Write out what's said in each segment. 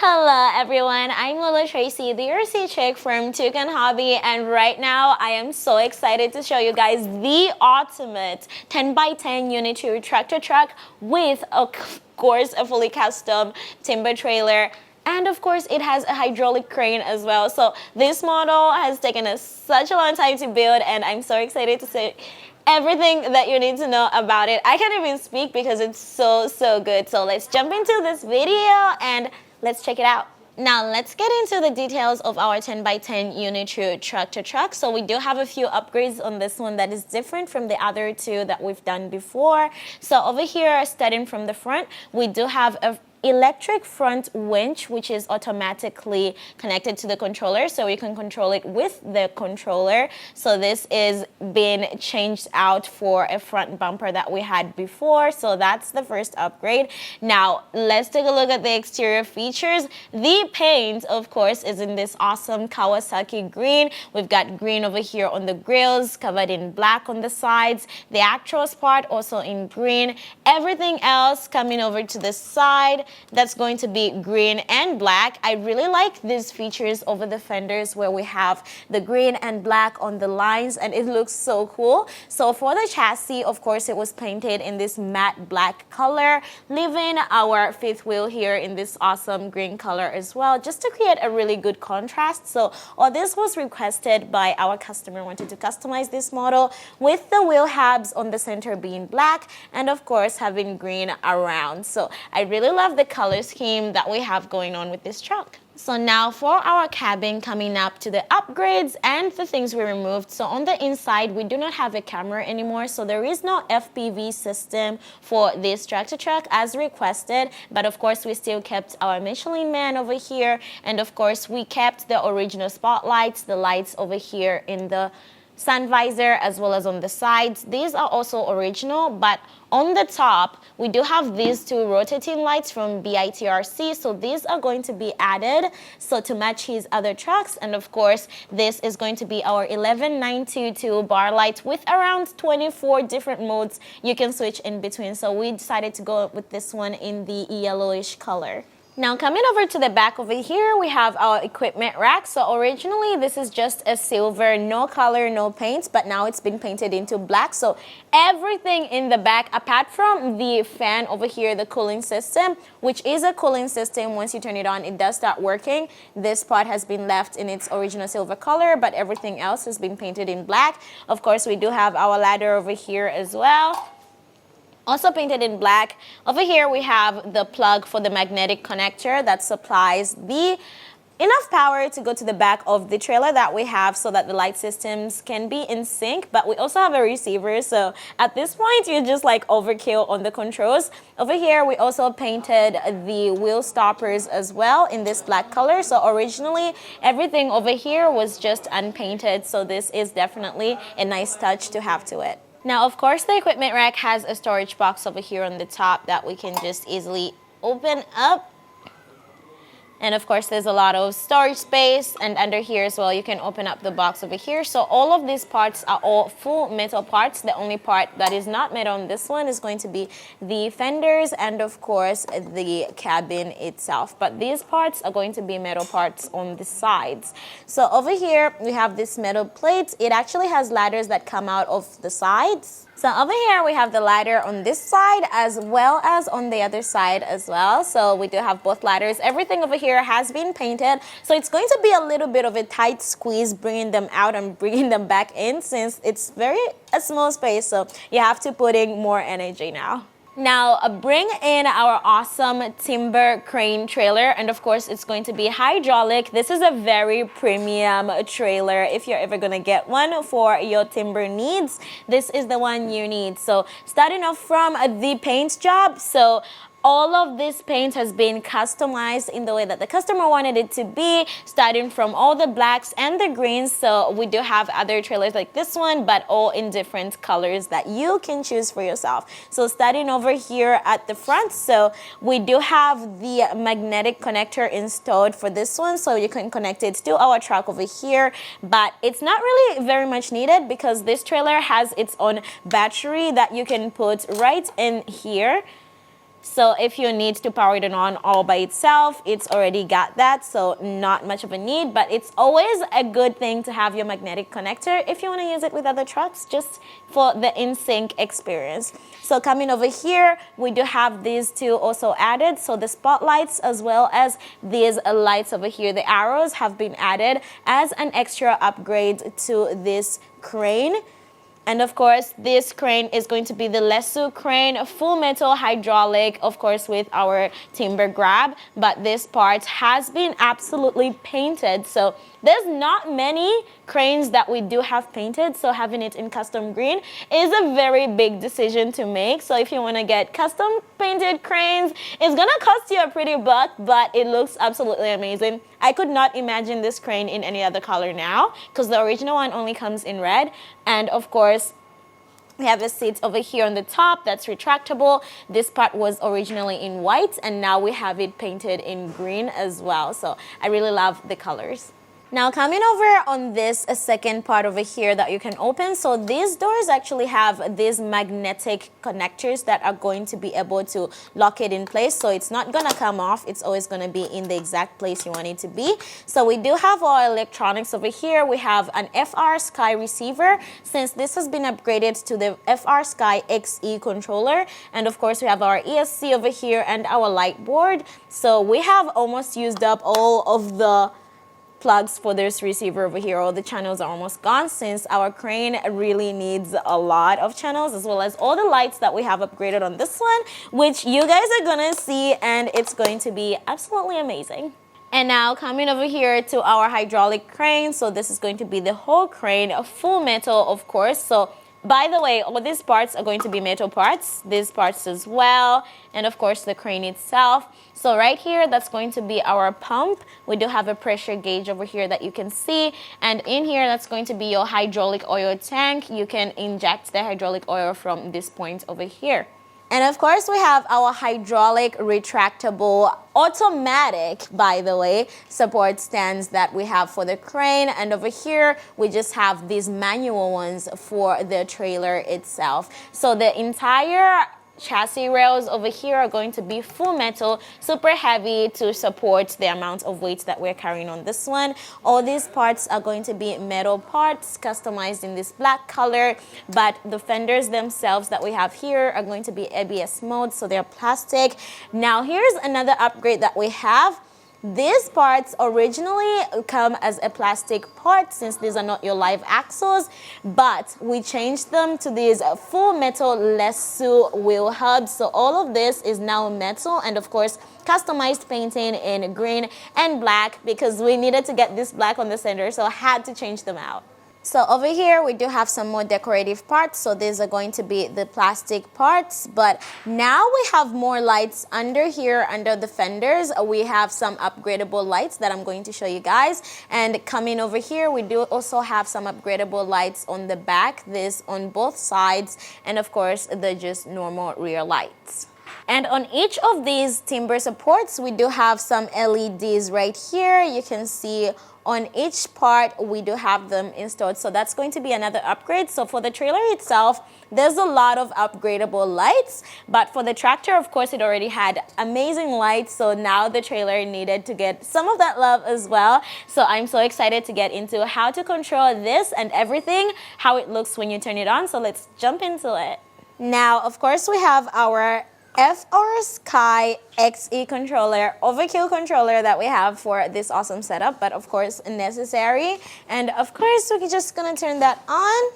Hello everyone, I'm Lola Tracy, the RC chick from Toucan Hobby, and right now I am so excited to show you guys the ultimate 10x10 UNITRU tractor truck with, of course, a fully custom timber trailer. And of course, it has a hydraulic crane as well. So this model has taken us such a long time to build, and I'm so excited to say everything that you need to know about it. I can't even speak because it's so good. So let's jump into this video and let's check it out. Now let's get into the details of our 10x10 UNITRU tractor truck. So we do have a few upgrades on this one that is different from the other two that we've done before. So over here, starting from the front, we do have a electric front winch, which is automatically connected to the controller, so you can control it with the controller. So this is being changed out for a front bumper that we had before, so that's the first upgrade. Now let's take a look at the exterior features. The paint, of course, is in this awesome Kawasaki green. We've got green over here on the grills, covered in black on the sides. The actros part also in green. Everything else coming over to the side, that's going to be green and black. I really like these features over the fenders where we have the green and black on the lines, and it looks so cool. So for the chassis, of course, it was painted in this matte black color, leaving our fifth wheel here in this awesome green color as well, just to create a really good contrast. So all this was requested by our customer, wanted to customize this model with the wheel hubs on the center being black and of course having green around. So I really love the color scheme that we have going on with this truck. So now for our cabin, coming up to the upgrades and the things we removed. So on the inside, we do not have a camera anymore, so there is no FPV system for this tractor truck as requested, but of course we still kept our Michelin Man over here, and of course we kept the original spotlights, the lights over here in the sun visor as well as on the sides. These are also original, but on the top we do have these two rotating lights from BITRC, so these are going to be added so to match his other trucks. And of course this is going to be our 11922 bar light with around 24 different modes you can switch in between, so we decided to go with this one in the yellowish color. Now coming over to the back over here, we have our equipment rack. So originally this is just a silver, no color, no paint, but now it's been painted into black. So everything in the back, apart from the fan over here, the cooling system, which is a cooling system, once you turn it on, it does start working. This part has been left in its original silver color, but everything else has been painted in black. Of course, we do have our ladder over here as well, also painted in black. Over here we have the plug for the magnetic connector that supplies the enough power to go to the back of the trailer that we have so that the light systems can be in sync. But we also have a receiver, so at this point you're just like overkill on the controls. Over here we also painted the wheel stoppers as well in this black color. So originally everything over here was just unpainted, so this is definitely a nice touch to have to it. Now, of course, the equipment rack has a storage box over here on the top that we can just easily open up. And of course, there's a lot of storage space, and under here as well, you can open up the box over here. So all of these parts are all full metal parts. The only part that is not metal on this one is going to be the fenders and of course the cabin itself. But these parts are going to be metal parts on the sides. So over here, we have this metal plate. It actually has ladders that come out of the sides. So over here we have the ladder on this side as well as on the other side as well. So we do have both ladders. Everything over here has been painted. So it's going to be a little bit of a tight squeeze bringing them out and bringing them back in, since it's a small space. So you have to put in more energy now. Now bring in our awesome timber crane trailer, and of course it's going to be hydraulic. This is a very premium trailer. If you're ever gonna get one for your timber needs, this is the one you need. So starting off from the paint job, so all of this paint has been customized in the way that the customer wanted it to be, starting from all the blacks and the greens. So we do have other trailers like this one, but all in different colors that you can choose for yourself. So starting over here at the front, so we do have the magnetic connector installed for this one, so you can connect it to our truck over here, but it's not really very much needed because this trailer has its own battery that you can put right in here. So if you need to power it on all by itself, it's already got that, so not much of a need, but it's always a good thing to have your magnetic connector if you want to use it with other trucks, just for the in-sync experience. So coming over here, we do have these two also added, so the spotlights as well as these lights over here, the arrows have been added as an extra upgrade to this crane. And of course, this crane is going to be the Lesu crane, full metal hydraulic, of course, with our timber grab. But this part has been absolutely painted. So there's not many cranes that we do have painted. So having it in custom green is a very big decision to make. So if you want to get custom painted cranes, it's going to cost you a pretty buck, but it looks absolutely amazing. I could not imagine this crane in any other color now because the original one only comes in red. And of course, we have a seat over here on the top that's retractable. This part was originally in white and now we have it painted in green as well. So I really love the colors. Now coming over on this second part over here that you can open, so these doors actually have these magnetic connectors that are going to be able to lock it in place, so it's not gonna come off, it's always gonna be in the exact place you want it to be. So we do have our electronics over here. We have an FR Sky receiver, since this has been upgraded to the FR Sky XE controller, and of course we have our ESC over here and our light board. So we have almost used up all of the plugs for this receiver over here. All the channels are almost gone since our crane really needs a lot of channels, as well as all the lights that we have upgraded on this one, which you guys are gonna see, and it's going to be absolutely amazing. And now coming over here to our hydraulic crane. So this is going to be the whole crane, full metal, of course. So by the way, all these parts are going to be metal parts, these parts as well, and of course the crane itself. So right here, that's going to be our pump. We do have a pressure gauge over here that you can see, and in here, that's going to be your hydraulic oil tank. You can inject the hydraulic oil from this point over here. And of course, we have our hydraulic retractable automatic, by the way, support stands that we have for the crane. And over here, we just have these manual ones for the trailer itself. So the entire chassis rails over here are going to be full metal, super heavy to support the amount of weight that we're carrying on this one. All these parts are going to be metal parts customized in this black color, but the fenders themselves that we have here are going to be ABS mode, so they're plastic. Now here's another upgrade that we have. These parts originally come as a plastic part since these are not your live axles, but we changed them to these full metal Lesu wheel hubs. So all of this is now metal, and of course customized painting in green and black because we needed to get this black on the center, so I had to change them out. So over here, we do have some more decorative parts. So these are going to be the plastic parts, but now we have more lights under here, under the fenders. We have some upgradable lights that I'm going to show you guys. And coming over here, we do also have some upgradable lights on the back, this on both sides, and of course, the just normal rear lights. And on each of these timber supports, we do have some LEDs right here. You can see on each part, we do have them installed. So that's going to be another upgrade. So for the trailer itself, there's a lot of upgradable lights. But for the tractor, of course, it already had amazing lights. So now the trailer needed to get some of that love as well. So I'm so excited to get into how to control this and everything, how it looks when you turn it on. So let's jump into it. Now, of course, we have our FR Sky XE controller, overkill controller that we have for this awesome setup, but of course necessary. And of course, we're just gonna turn that on.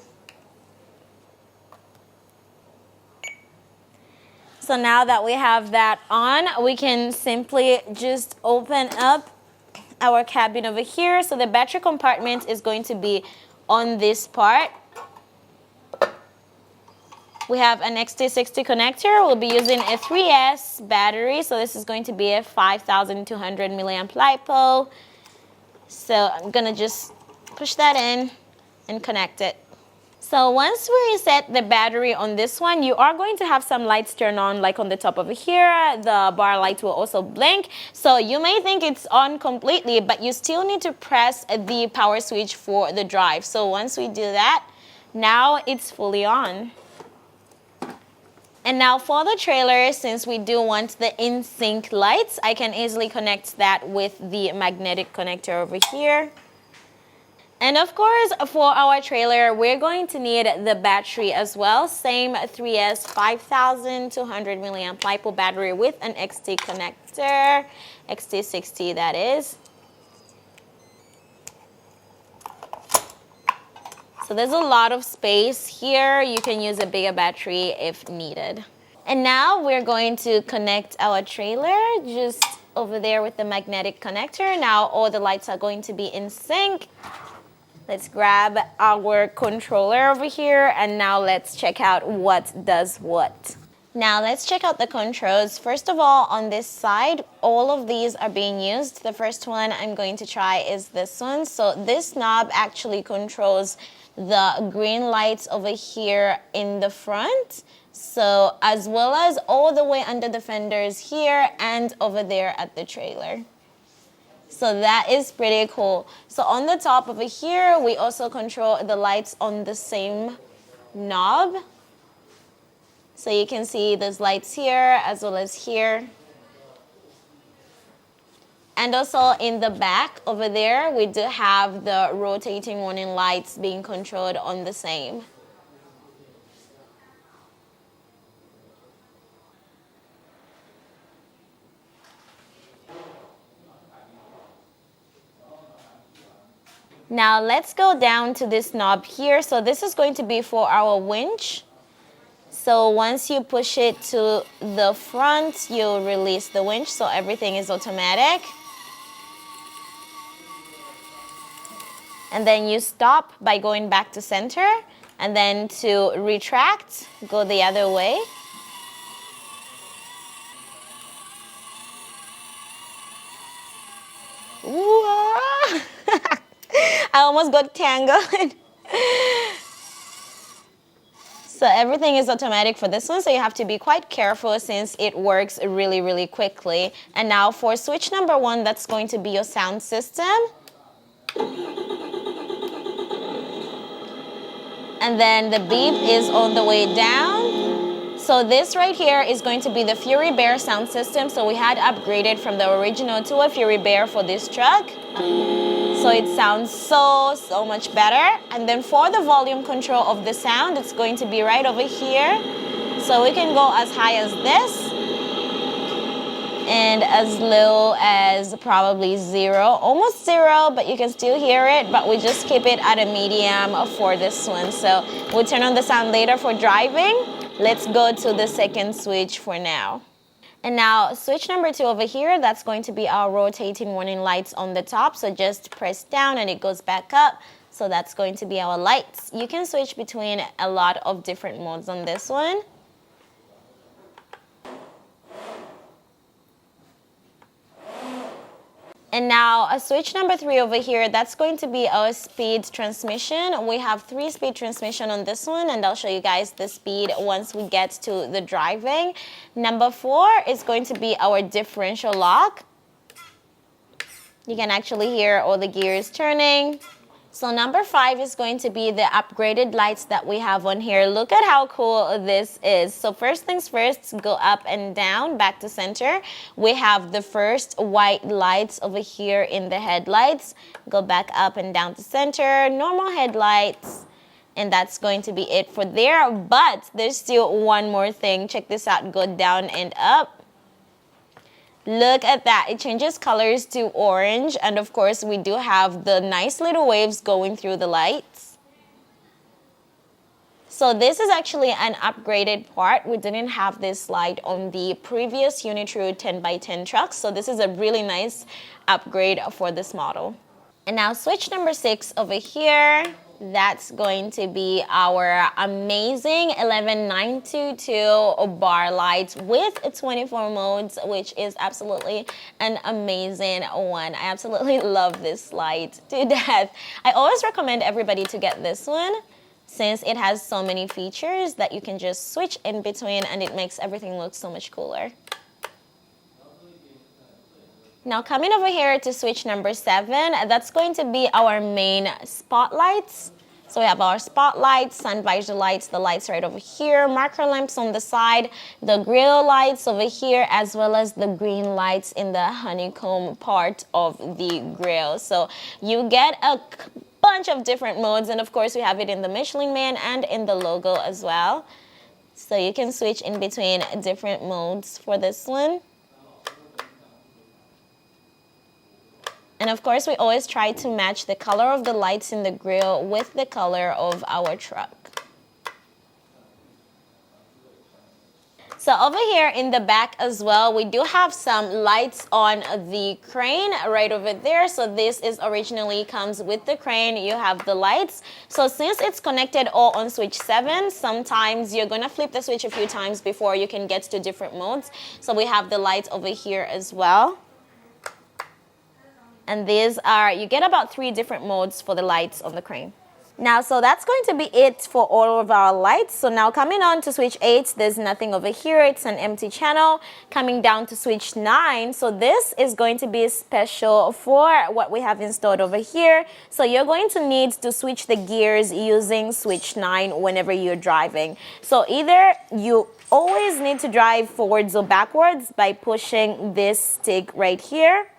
So now that we have that on, we can simply just open up our cabin over here. So the battery compartment is going to be on this part. We have an XT60 connector. We'll be using a 3S battery. So this is going to be a 5,200 milliamp LiPo. So I'm gonna just push that in and connect it. So once we reset the battery on this one, you are going to have some lights turn on, like on the top over here. The bar light will also blink. So you may think it's on completely, but you still need to press the power switch for the drive. So once we do that, now it's fully on. And now for the trailer, since we do want the in-sync lights, I can easily connect that with the magnetic connector over here. And of course, for our trailer, we're going to need the battery as well. Same 3S 5200 milliamp LiPo battery with an XT connector, XT60 that is. So there's a lot of space here. You can use a bigger battery if needed. And now we're going to connect our trailer just over there with the magnetic connector. Now all the lights are going to be in sync. Let's grab our controller over here, and now let's check out what does what. Now let's check out the controls. First of all, on this side, all of these are being used. The first one I'm going to try is this one. So this knob actually controls the green lights over here in the front. So as well as all the way under the fenders here and over there at the trailer. So that is pretty cool. So on the top over here, we also control the lights on the same knob. So you can see there's lights here as well as here. And also in the back over there, we do have the rotating warning lights being controlled on the same. Now let's go down to this knob here. So this is going to be for our winch. So once you push it to the front, you'll release the winch, so everything is automatic. And then you stop by going back to center, and then to retract, go the other way. Ooh, I almost got tangled. So everything is automatic for this one, so you have to be quite careful since it works really, really quickly. And now for switch number 1, that's going to be your sound system. And then the beep is on the way down. So this right here is going to be the Fury Bear sound system. So we had upgraded from the original to a Fury Bear for this truck. So it sounds so much better. And then for the volume control of the sound, it's going to be right over here. So we can go as high as this and as low as probably 0, almost 0, but you can still hear it, but we just keep it at a medium for this one. So we'll turn on the sound later for driving. Let's go to the second switch for now. And now switch number 2 over here, that's going to be our rotating warning lights on the top. So just press down and it goes back up. So that's going to be our lights. You can switch between a lot of different modes on this one. And now switch number 3 over here, that's going to be our speed transmission. We have 3-speed transmission on this one, and I'll show you guys the speed once we get to the driving. Number 4 is going to be our differential lock. You can actually hear all the gears turning. So number 5 is going to be the upgraded lights that we have on here. Look at how cool this is. So first things first, go up and down, back to center. We have the first white lights over here in the headlights. Go back up and down to center, normal headlights. And that's going to be it for there. But there's still one more thing. Check this out, go down and up. Look at that, it changes colors to orange, and of course we do have the nice little waves going through the lights. So this is actually an upgraded part. We didn't have this light on the previous UNITRU 10x10 trucks, so this is a really nice upgrade for this model. And now switch number 6 over here. That's going to be our amazing 11922 bar lights with 24 modes, which is absolutely an amazing one. I absolutely love this light to death. I always recommend everybody to get this one since it has so many features that you can just switch in between and it makes everything look so much cooler. Now coming over here to switch number 7, that's going to be our main spotlights. So we have our spotlights, sun visor lights, the lights right over here, marker lamps on the side, the grill lights over here, as well as the green lights in the honeycomb part of the grill. So you get a bunch of different modes, and of course we have it in the Michelin Man and in the logo as well. So you can switch in between different modes for this one. And of course, we always try to match the color of the lights in the grill with the color of our truck. So over here in the back as well, we do have some lights on the crane right over there. So this is originally comes with the crane. You have the lights. So since it's connected all on switch 7, sometimes you're going to flip the switch a few times before you can get to different modes. So we have the lights over here as well. And these are, you get about 3 different modes for the lights on the crane. Now, so that's going to be it for all of our lights. So now coming on to switch 8, there's nothing over here. It's an empty channel. Coming down to switch 9, so this is going to be special for what we have installed over here. So you're going to need to switch the gears using switch 9 whenever you're driving. So either you always need to drive forwards or backwards by pushing this stick right here.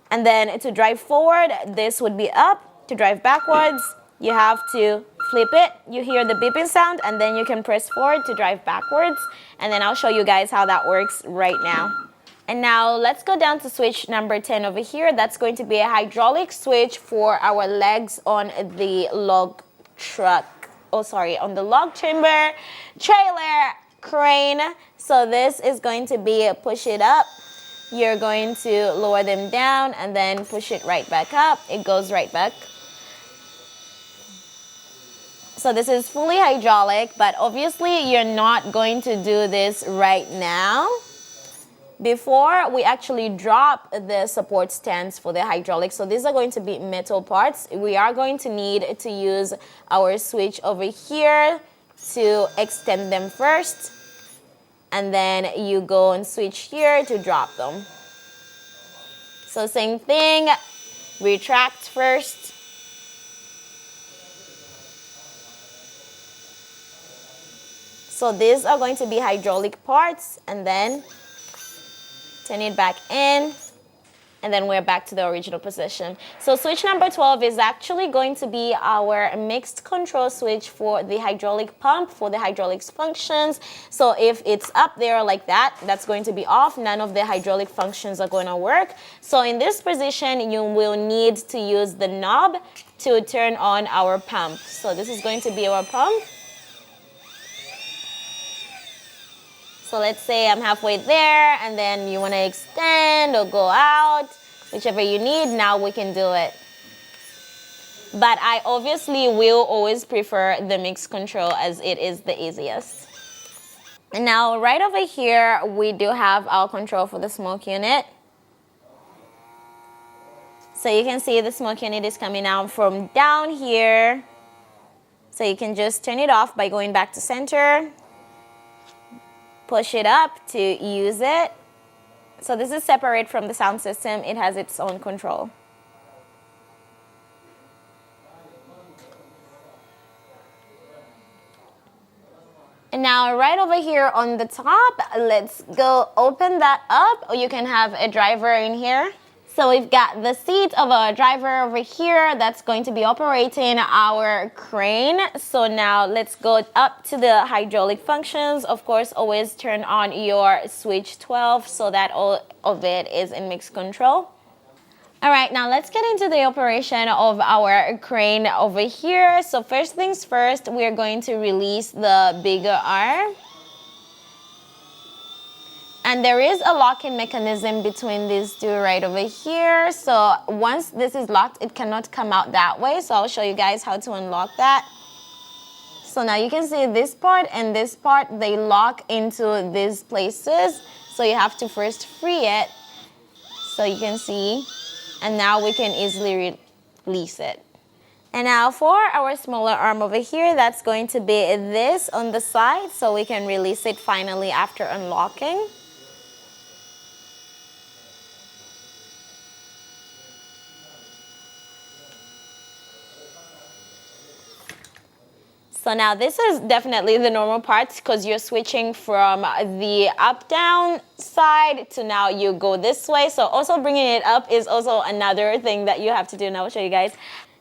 And then to drive forward, this would be up. To drive backwards, you have to flip it. You hear the beeping sound, and then you can press forward to drive backwards. And then I'll show you guys how that works right now. And now let's go down to switch number 10 over here. That's going to be a hydraulic switch for our legs on the log truck. Oh, sorry, on the log timber trailer crane. So this is going to be a push it up. You're going to lower them down and then push it right back up. It goes right back. So this is fully hydraulic, but obviously you're not going to do this right now. Before we actually drop the support stands for the hydraulic, so these are going to be metal parts. We are going to need to use our switch over here to extend them first. And then you go and switch here to drop them. So same thing, retract first. So these are going to be hydraulic parts, and then turn it back in. And then we're back to the original position. So switch number 12 is actually going to be our mixed control switch for the hydraulic pump, for the hydraulics functions. So if it's up there like that, that's going to be off. None of the hydraulic functions are going to work. So in this position, you will need to use the knob to turn on our pump. So this is going to be our pump. So let's say I'm halfway there, and then you want to extend or go out, whichever you need, now we can do it. But I obviously will always prefer the mixed control as it is the easiest. And now right over here, we do have our control for the smoke unit. So you can see the smoke unit is coming out from down here. So you can just turn it off by going back to center. Push it up to use it. So this is separate from the sound system. It has its own control. And now right over here on the top, let's go open that up. Or you can have a driver in here. So we've got the seat of a driver over here that's going to be operating our crane. So now let's go up to the hydraulic functions. Of course, always turn on your switch 12 so that all of it is in mixed control. All right, now let's get into the operation of our crane over here. So first things first, we're going to release the bigger arm. And there is a locking mechanism between these two right over here. So once this is locked, it cannot come out that way. So I'll show you guys how to unlock that. So now you can see this part and this part, they lock into these places. So you have to first free it. So you can see, and now we can easily release it. And now for our smaller arm over here, that's going to be this on the side. So we can release it finally after unlocking. So now this is definitely the normal part because you're switching from the up-down side to now you go this way. So also bringing it up is also another thing that you have to do, and I'll show you guys.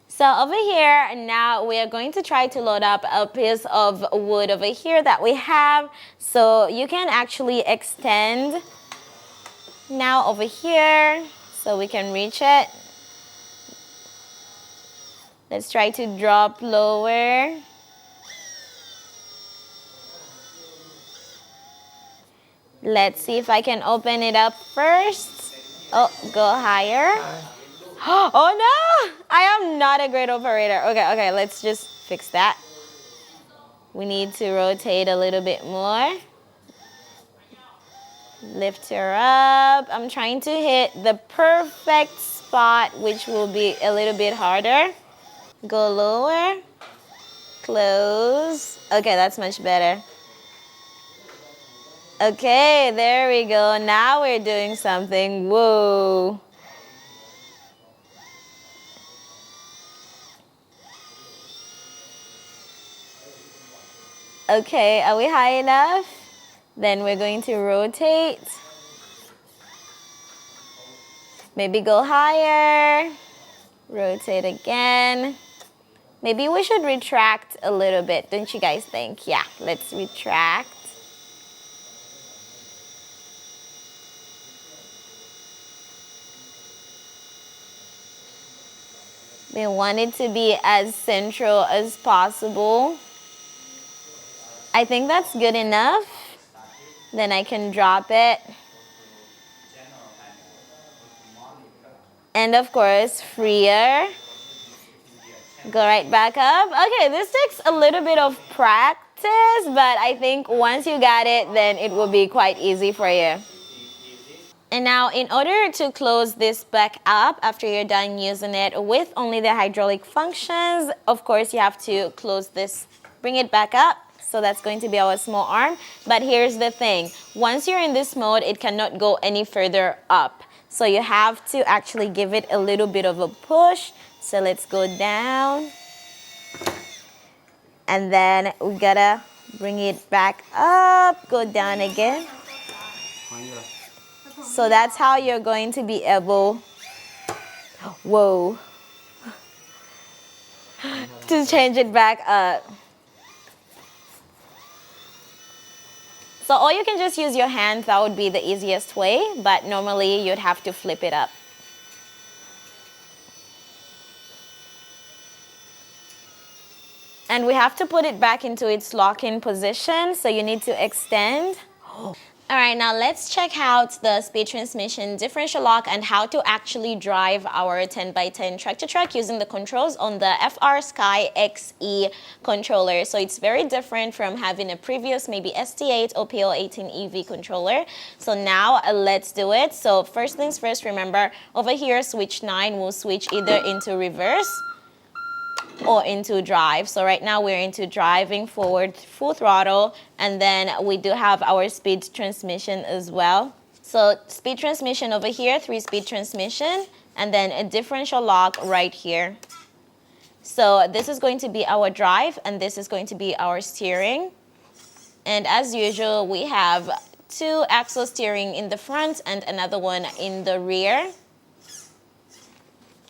So over here, now we are going to try to load up a piece of wood over here that we have. So you can actually extend now over here so we can reach it. Let's try to drop lower. Let's see if I can open it up first. Oh, go higher. Oh no! I am not a great operator. Okay, let's just fix that. We need to rotate a little bit more. Lift her up. I'm trying to hit the perfect spot, which will be a little bit harder. Go lower. Close. Okay, that's much better. Okay, there we go. Now we're doing something. Whoa. Okay, are we high enough? Then we're going to rotate. Maybe go higher. Rotate again. Maybe we should retract a little bit, don't you guys think? Yeah, let's retract. We want it to be as central as possible. I think that's good enough. Then I can drop it. And of course, freer. Go right back up. Okay, this takes a little bit of practice, but I think once you got it, then it will be quite easy for you. And now in order to close this back up after you're done using it with only the hydraulic functions, of course you have to close this, bring it back up. So that's going to be our small arm. But here's the thing. Once you're in this mode, it cannot go any further up. So you have to actually give it a little bit of a push. So let's go down. And then we gotta bring it back up, go down again. So that's how you're going to be able, whoa, to change it back up. So or you can just use your hands, that would be the easiest way, but normally you'd have to flip it up. And we have to put it back into its lock-in position, so you need to extend. All right, now let's check out the speed transmission differential lock and how to actually drive our 10x10 tractor-trailer using the controls on the FR Sky XE controller. So it's very different from having a previous maybe ST8 or PL18 EV controller. So now let's do it. So first things first, remember over here, switch 9 will switch either into reverse or into drive. So right now we're into driving forward full throttle, and then we do have our speed transmission as well. So speed transmission over here, 3-speed transmission, and then a differential lock right here. So this is going to be our drive, and this is going to be our steering. And as usual, we have 2 axle steering in the front and another one in the rear.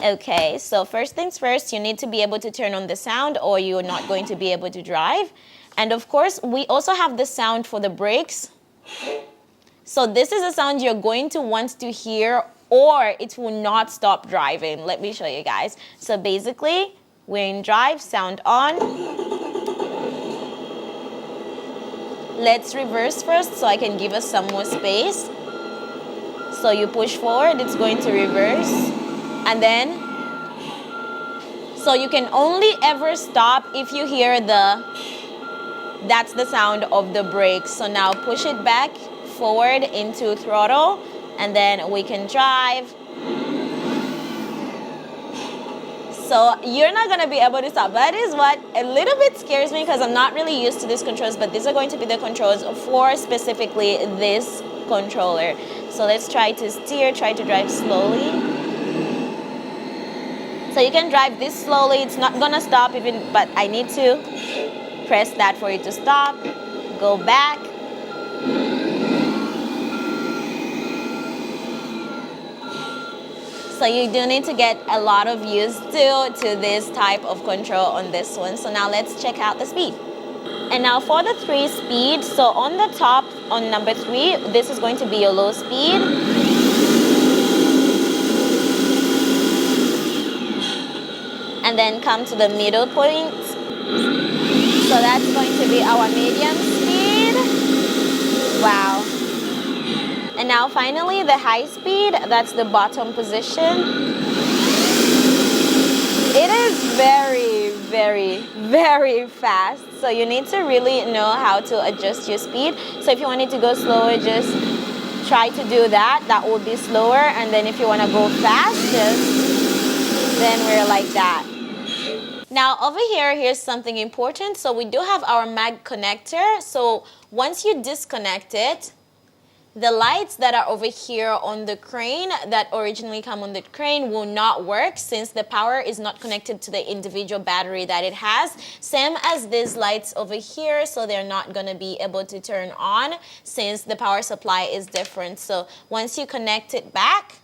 Okay, so first things first, you need to be able to turn on the sound or you're not going to be able to drive. And of course, we also have the sound for the brakes. So this is a sound you're going to want to hear or it will not stop driving. Let me show you guys. So basically, we're in drive, sound on. Let's reverse first so I can give us some more space. So you push forward, it's going to reverse. And then, so you can only ever stop if you hear that's the sound of the brakes. So now push it back forward into throttle, and then we can drive. So you're not gonna be able to stop. That is what a little bit scares me because I'm not really used to these controls, but these are going to be the controls for specifically this controller. So let's try to steer, try to drive slowly. So you can drive this slowly, it's not gonna stop even, but I need to press that for it to stop, go back. So you do need to get a lot of used to this type of control on this one. So now let's check out the speed. And now for the 3 speed, so on the top, on number 3, this is going to be a low speed. And then come to the middle point. So that's going to be our medium speed. Wow. And now finally the high speed, that's the bottom position. It is very, very, very fast. So you need to really know how to adjust your speed. So if you want it to go slower, just try to do that. That will be slower. And then if you want to go fast, then we're like that. Now over here, here's something important. So we do have our mag connector. So once you disconnect it, the lights that are over here on the crane that originally come on the crane will not work since the power is not connected to the individual battery that it has. Same as these lights over here, so they're not going to be able to turn on since the power supply is different. So once you connect it back,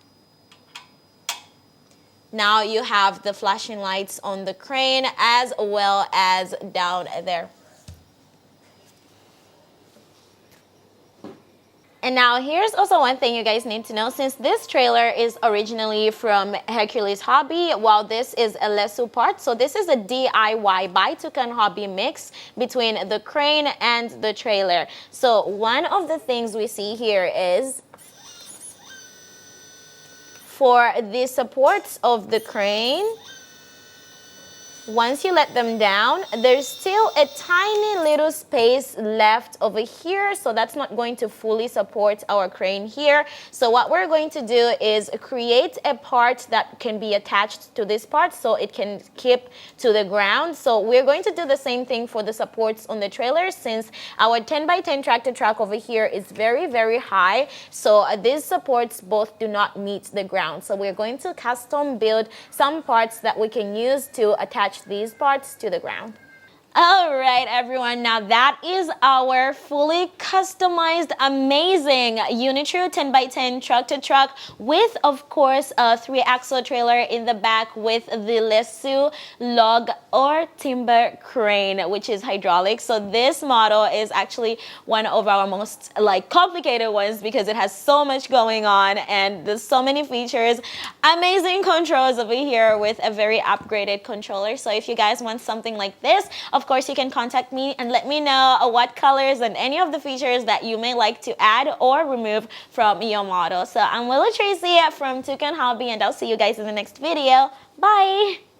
now you have the flashing lights on the crane as well as down there. And now here's also one thing you guys need to know. Since this trailer is originally from Hercules Hobby, while this is a Lesu part, so this is a DIY by Toucan Hobby mix between the crane and the trailer. So one of the things we see here is for the supports of the crane, once you let them down, there's still a tiny little space left over here, so that's not going to fully support our crane here. So what we're going to do is create a part that can be attached to this part so it can keep to the ground. So we're going to do the same thing for the supports on the trailer since our 10x10 tractor truck over here is very, very high. So these supports both do not meet the ground. So we're going to custom build some parts that we can use to attach these parts to the ground. All right, everyone, now that is our fully customized, amazing UNITRU 10x10 tractor truck with, of course, a 3-axle trailer in the back with the Lesu log or timber crane, which is hydraulic. So this model is actually one of our most complicated ones because it has so much going on and there's so many features, amazing controls over here with a very upgraded controller. So if you guys want something like this, of course, you can contact me and let me know what colors and any of the features that you may like to add or remove from your model. So I'm Willow Tracy from Toucan Hobby, and I'll see you guys in the next video. Bye!